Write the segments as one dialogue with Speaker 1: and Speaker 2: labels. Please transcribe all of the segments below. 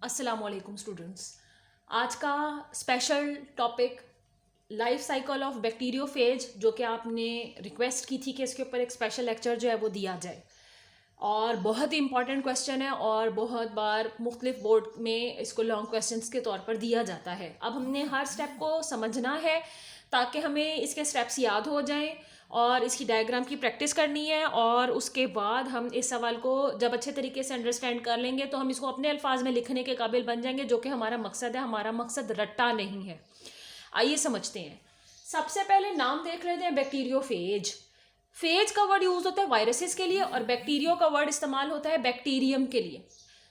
Speaker 1: अस्सलाम वालेकुम स्टूडेंट्स। आज का special topic life cycle of bacteriophage, जो कि आपने रिक्वेस्ट की थी कि इसके ऊपर एक स्पेशल लेक्चर जो है वो दिया जाए। और बहुत ही इंपॉर्टेंट क्वेश्चन है और बहुत बार मुख्तलिफ बोर्ड में इसको लॉन्ग क्वेश्चंस के तौर पर दिया जाता है। अब हमने हर स्टेप को समझना है ताकि हमें इसके स्टेप्स याद हो जाएं और इसकी डायग्राम की प्रैक्टिस करनी है, और उसके बाद हम इस सवाल को जब अच्छे तरीके से अंडरस्टैंड कर लेंगे तो हम इसको अपने अल्फाज में लिखने के काबिल बन जाएंगे, जो कि हमारा मकसद है। हमारा मकसद रट्टा नहीं है। आइए समझते हैं। सबसे पहले नाम देख लेते हैं, बैक्टीरियोफेज। फेज का वर्ड यूज होता है वायरसेस के लिए और बैक्टीरियो का वर्ड इस्तेमाल होता है बैक्टीरियम के लिए।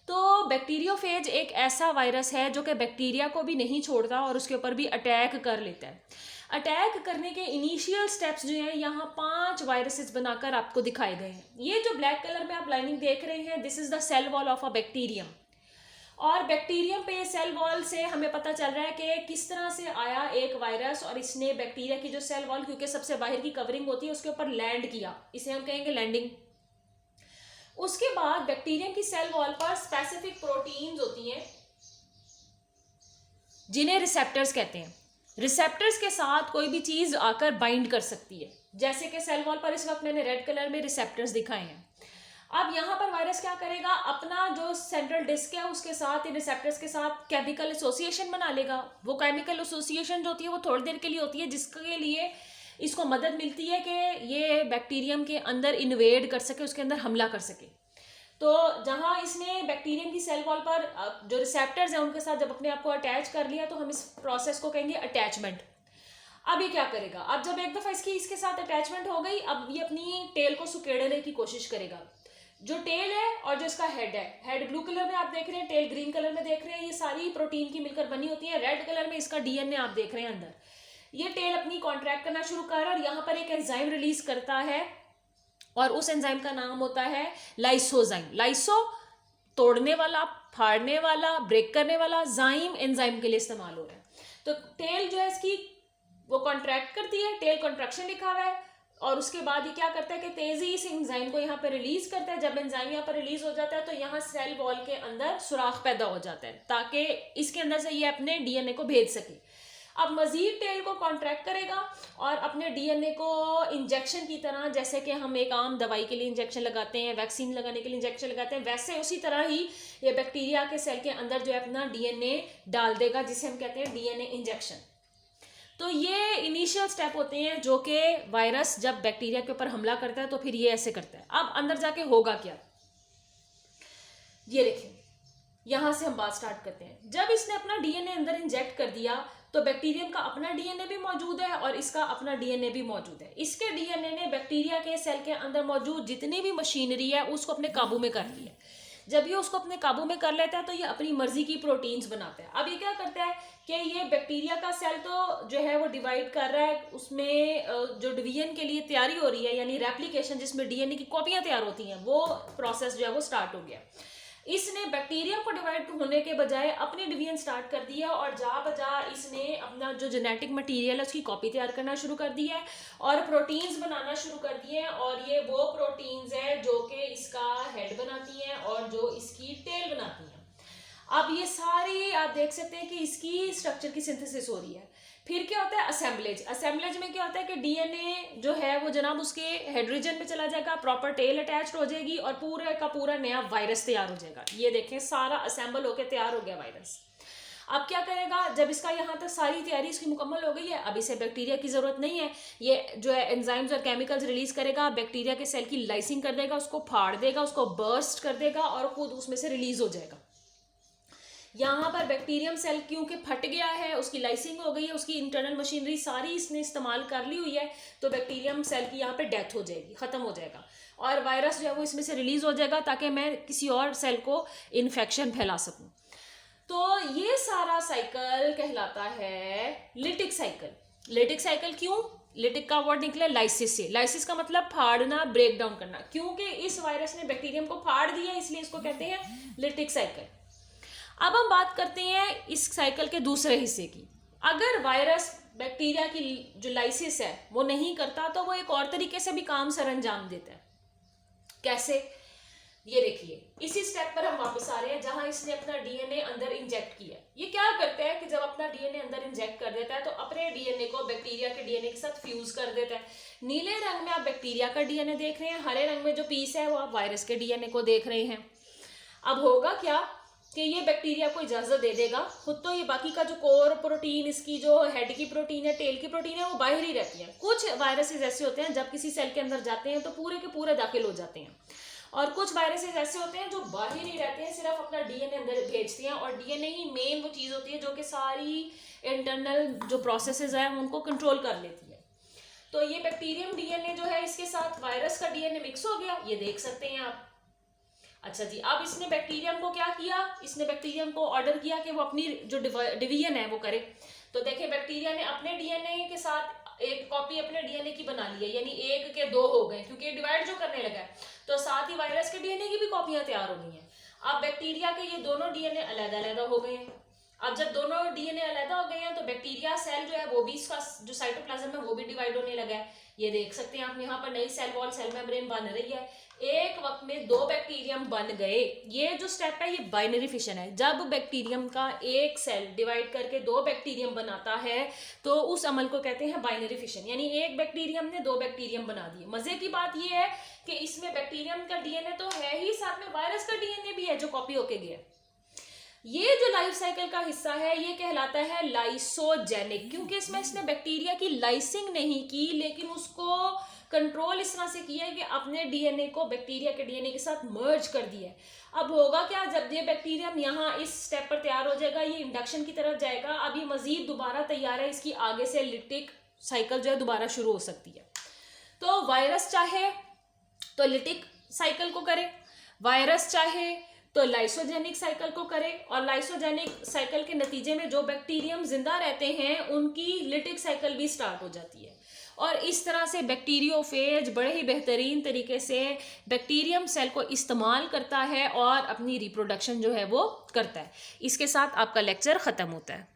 Speaker 1: तो बैक्टीरियोफेज एक ऐसा वायरस है जो कि बैक्टीरिया को भी नहीं छोड़ता और उसके ऊपर भी अटैक कर लेता है। अटैक करने के इनिशियल स्टेप्स जो हैं, यहाँ 5 वायरसेस बनाकर आपको दिखाए गए हैं। ये जो ब्लैक कलर में आप लाइनिंग देख रहे हैं, this is the cell wall of a bacterium. और बैक्टीरियम पे सेल वॉल से हमें पता चल रहा है कि किस तरह से आया एक वायरस और इसने बैक्टीरिया की जो सेल वॉल, क्योंकि सबसे बाहर की कवरिंग होती है, उसके ऊपर लैंड किया। इसे हम कहेंगे लैंडिंग। उसके बाद बैक्टीरियम की सेल वॉल पर स्पेसिफिक प्रोटीन्स होती हैं जिन्हें रिसेप्टर्स कहते हैं। रिसेप्टर्स के साथ कोई भी चीज आकर बाइंड कर सकती है, जैसे कि सेल वॉल पर इस वक्त मैंने रेड कलर में रिसेप्टर्स दिखाए हैं। अब यहाँ पर वायरस क्या करेगा, अपना जो सेंट्रल डिस्क है उसके साथ, इन रिसेप्टर्स के साथ केमिकल एसोसिएशन बना लेगा। वो केमिकल एसोसिएशन जो होती है वो थोड़ी देर के लिए होती है, जिसके लिए इसको मदद मिलती है कि ये बैक्टीरियम के अंदर इन्वेड कर सके, उसके अंदर हमला कर सके। तो जहां इसने बैक्टीरियम की सेल वॉल पर जो रिसेप्टर्स हैं उनके साथ जब अपने आप को अटैच कर लिया, तो हम इस प्रोसेस को कहेंगे अटैचमेंट। अब ये क्या करेगा, अब जब एक दफा इसके साथ अटैचमेंट हो गई, अब ये अपनी टेल को सुकेड़ने की कोशिश करेगा। जो टेल है और जो इसका हेड है, हेड ब्लू कलर में आप देख रहे हैं, टेल ग्रीन कलर में देख रहे हैं, ये सारी प्रोटीन की मिलकर बनी होती है। रेड कलर में इसका डीएनए आप देख रहे हैं अंदर। ये टेल अपनी कॉन्ट्रैक्ट करना शुरू कर रहा है और यहाँ पर एक एंजाइम रिलीज करता है और उस एंजाइम का नाम होता है लाइसोजाइम। लाइसो तोड़ने वाला, फाड़ने वाला, ब्रेक करने वाला, जाइम एंजाइम के लिए इस्तेमाल हो रहा है। तो टेल जो है इसकी वो कॉन्ट्रैक्ट करती है, टेल कॉन्ट्रैक्शन लिखा हुआ है, और उसके बाद ये क्या करता है कि तेजी इस एंजाइम को यहाँ पे रिलीज करता है। जब एंजाइम यहाँ पर रिलीज हो जाता है तो यहाँ सेल वॉल के अंदर सुराख पैदा हो जाता है ताकि इसके अंदर से ये अपने डीएनए को भेज सके। अब मजीद टेल को कॉन्ट्रैक्ट करेगा और अपने डीएनए को इंजेक्शन की तरह, जैसे कि हम एक आम दवाई के लिए इंजेक्शन लगाते हैं, वैक्सीन लगाने के लिए इंजेक्शन लगाते हैं, वैसे उसी तरह ही ये बैक्टीरिया के सेल के अंदर जो है अपना डीएनए डाल देगा, जिसे हम कहते हैं डीएनए इंजेक्शन। तो ये इनिशियल स्टेप होते हैं जो कि वायरस जब बैक्टीरिया के ऊपर हमला करता है तो फिर ये ऐसे करता है। अब अंदर जाके होगा क्या, ये देखिए, यहां से हम बात स्टार्ट करते हैं। जब इसने अपना डीएनए अंदर इंजेक्ट कर दिया तो बैक्टीरियम का अपना डीएनए भी मौजूद है और इसका अपना डीएनए भी मौजूद है। इसके डीएनए ने बैक्टीरिया के सेल के अंदर मौजूद जितनी भी मशीनरी है उसको अपने काबू में कर लिया। जब ये उसको अपने काबू में कर लेता है तो ये अपनी मर्जी की प्रोटीन्स बनाता है। अब ये क्या करता है कि ये बैक्टीरिया का सेल तो जो है वो डिवाइड कर रहा है, उसमें जो डिवीजन के लिए तैयारी हो रही है, यानी रेप्लिकेशन, जिसमें डीएनए की कॉपियां तैयार होती हैं, वो प्रोसेस जो है वो स्टार्ट हो गया। इसने बैक्टीरिया को डिवाइड होने के बजाय अपनी डिवीजन स्टार्ट कर दिया और जा बजा इसने अपना जो जेनेटिक मटेरियल है उसकी कॉपी तैयार करना शुरू कर दी है और प्रोटीन्स बनाना शुरू कर दिए हैं। और ये वो प्रोटीन्स है जो कि इसका हेड बनाती हैं और जो इसकी टेल बनाती हैं। अब ये सारी आप देख सकते हैं कि इसकी स्ट्रक्चर की सिंथेसिस हो रही है। फिर क्या होता है, असेंबलेज। असेंबलेज में क्या होता है कि डीएनए जो है वो जनाब उसके हेड रीजन में चला जाएगा, प्रॉपर टेल अटैच्ड हो जाएगी और पूरे का पूरा नया वायरस तैयार हो जाएगा। ये देखें, सारा असेंबल होकर तैयार हो गया वायरस। अब क्या करेगा, जब इसका यहाँ तक सारी तैयारी इसकी मुकम्मल हो गई है, अब इसे बैक्टीरिया की जरूरत नहीं है। ये जो है एंजाइम्स और केमिकल्स रिलीज करेगा, बैक्टीरिया के सेल की लाइसिंग कर देगा, उसको फाड़ देगा, उसको बर्स्ट कर देगा और खुद उसमें से रिलीज हो जाएगा। यहाँ पर बैक्टीरियम सेल क्योंकि फट गया है, उसकी लाइसिंग हो गई है, उसकी इंटरनल मशीनरी सारी इसने इस्तेमाल कर ली हुई है, तो बैक्टीरियम सेल की यहाँ पे डेथ हो जाएगी, खत्म हो जाएगा और वायरस जो है वो इसमें से रिलीज हो जाएगा ताकि मैं किसी और सेल को इन्फेक्शन फैला सकूं। तो ये सारा साइकिल कहलाता है लिटिक साइकिल। लिटिक साइकिल क्यों, लिटिक का वर्ड निकला लाइसिस से। लाइसिस का मतलब फाड़ना, ब्रेक डाउन करना। क्योंकि इस वायरस ने बैक्टीरियम को फाड़ दिया इसलिए इसको कहते हैं लिटिक साइकिल। अब हम बात करते हैं इस साइकिल के दूसरे हिस्से की। अगर वायरस बैक्टीरिया की जो लाइसिस है वो नहीं करता तो वो एक और तरीके से भी काम सर अंजाम देता है। कैसे, ये देखिए इसी स्टेप पर हम वापस आ रहे हैं जहां इसने अपना डीएनए अंदर इंजेक्ट किया। ये क्या करता है कि जब अपना डीएनए अंदर इंजेक्ट कर देता है तो अपने डीएनए को बैक्टीरिया के डीएनए के साथ फ्यूज कर देता है। नीले रंग में आप बैक्टीरिया का डीएनए देख रहे हैं, हरे रंग में जो पीस है वो आप वायरस के डीएनए को देख रहे हैं। अब होगा क्या कि ये बैक्टीरिया को इजाजत दे देगा, खुद तो ये बाकी का जो कोर प्रोटीन, इसकी जो हेड की प्रोटीन है, टेल की प्रोटीन है, वो बाहर ही रहती है। कुछ वायरसेस ऐसे होते हैं जब किसी सेल के अंदर जाते हैं तो पूरे के पूरे दाखिल हो जाते हैं, और कुछ वायरसेस ऐसे होते हैं जो बाहर ही रहते हैं, सिर्फ अपना डीएनए अंदर भेजते हैं। और डीएनए ही मेन वो चीज होती है जो कि सारी इंटरनल जो प्रोसेसेस हैं उनको कंट्रोल कर लेती है। तो ये बैक्टीरियम डीएनए जो है इसके साथ वायरस का डीएनए मिक्स हो गया, ये देख सकते हैं आप। अच्छा जी, अब इसने बैक्टीरियम को क्या किया, इसने बैक्टीरियम को ऑर्डर किया कि वो अपनी जो डिवीजन है वो करे। तो देखिए बैक्टीरिया ने अपने डीएनए के साथ एक कॉपी अपने डीएनए की बना ली है, यानी 1 के 2 हो गए क्योंकि डिवाइड जो करने लगा है। तो साथ ही वायरस के डीएनए की भी कॉपियां तैयार हो गई हैं। अब बैक्टीरिया के ये दोनों डीएनए अलग-अलग हो गए हैं। अब जब दोनों डीएनए अलग हो गए हैं तो बैक्टीरिया सेल जो है वो भी, इसका जो साइटोप्लाज्म है वो भी डिवाइड होने लगा है। ये देख सकते हैं आप, यहाँ पर नई सेल वॉल, सेल मेम्ब्रेन बन रही है। एक वक्त में 2 बैक्टीरियम बन गए। ये जो स्टेप है ये बाइनरी फिशन है। जब बैक्टीरियम का एक सेल डिवाइड करके 2 बैक्टीरियम बनाता है तो उस अमल को कहते हैं बाइनरी फिशन, यानी एक बैक्टीरियम ने 2 बैक्टीरियम बना दिए। मजे की बात ये है कि इसमें बैक्टीरियम का डीएनए तो है ही, साथ में वायरस का डीएनए भी है जो कॉपी होके गया। ये जो लाइफ साइकिल का हिस्सा है ये कहलाता है लाइसोजेनिक, क्योंकि इसने बैक्टीरिया की लाइसिंग नहीं की, लेकिन उसको कंट्रोल इस तरह से किया है कि अपने डीएनए को बैक्टीरिया के डीएनए के साथ मर्ज कर दिया है। अब होगा क्या, जब ये बैक्टीरियम यहाँ इस स्टेप पर तैयार हो जाएगा, ये इंडक्शन की तरफ जाएगा। अब ये मजीद दोबारा तैयार है, इसकी आगे से लिटिक साइकिल जो है दोबारा शुरू हो सकती है। तो वायरस चाहे तो लिटिक साइकिल को करे, वायरस चाहे तो लाइसोजेनिक साइकिल को करे, और लाइसोजेनिक साइकिल के नतीजे में जो बैक्टीरियम जिंदा रहते हैं उनकी लिटिक साइकिल भी स्टार्ट हो जाती है। और इस तरह से बैक्टीरियोफेज बड़े ही बेहतरीन तरीके से बैक्टीरियम सेल को इस्तेमाल करता है और अपनी रिप्रोडक्शन जो है वो करता है। इसके साथ आपका लेक्चर ख़त्म होता है।